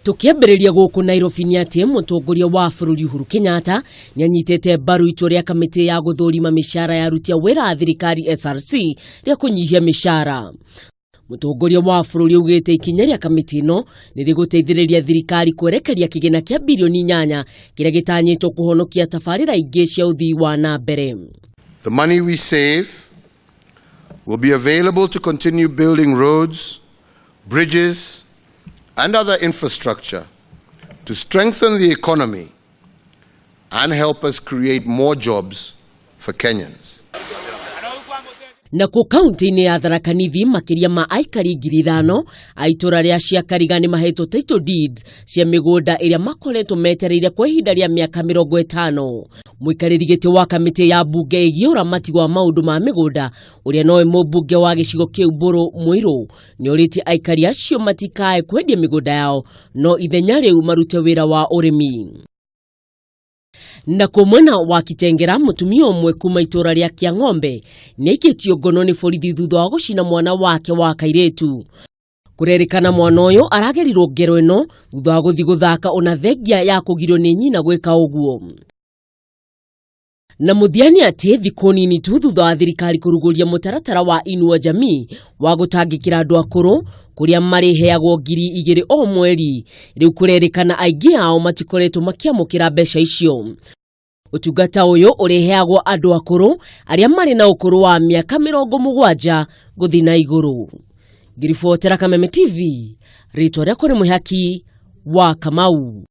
Tukiambiriria guku Nairobi ni ati mutongoria wa bururi Uhuru Kenyatta ni anyitete mbaru itua ria kamiti ya guthurima micaara ya aruti a wira a thirikari SRC ria kunyihia micaara. Mutongoria wa bururi ugite ikinya ria kamiti ino ni riguteithiriria thirikari kwerekeria kigina kia bilioni 8 kiria gitanyitwo kuhonokia tabarira ingi cia uthii wa na mbere. The money we save will be available to continue building roads, bridges and other infrastructure to strengthen the economy and help us create more jobs for Kenyans. Na ku kaunti-ini ya Reke makiria ma aikari 5,000 a itura ria Ciakariga ni mahetwo title deeds cia migunda iria makoretwo metereire kwa ihinda ria miaka 50. Muikariri giti wa kamiti ya bunge igie uramati wa maundu ma migunda uria noe mubunge wa gicigo kiu Mburu Mwiru ni uriti aikari acio matikae kwendia migunda yao no ithenya riu marute wira wa urimi. Na kumwena wa Kitengera mutumia umwe kuma itura ria Kiang'ombe ni ikitio ngono ni borithi thutha wa gucina mwana wake wa kairetu. Kurerikana mwana uyu aragerirwo ngero ino thutha wa guthi guthaka ona thengia ya kugirwo ni nyina gwika uguo. Na muthiani ati thiku nini tu thutha wa thirikari kuruguria mutaratara wa Inua Jamii wa gutangikira andu akuru kuria mariheagwo 2,000 o mweri, riu kurerikana aingi ao matikoretwo makiamukira mbeca icio. Utungata uyu uriheagwo andu akuru aria mari na ukuru wa miaka 70 guthi na iguru. Ngiribotera Kameme TV, ritwa riakwa ni Mwihaki wa Kamau.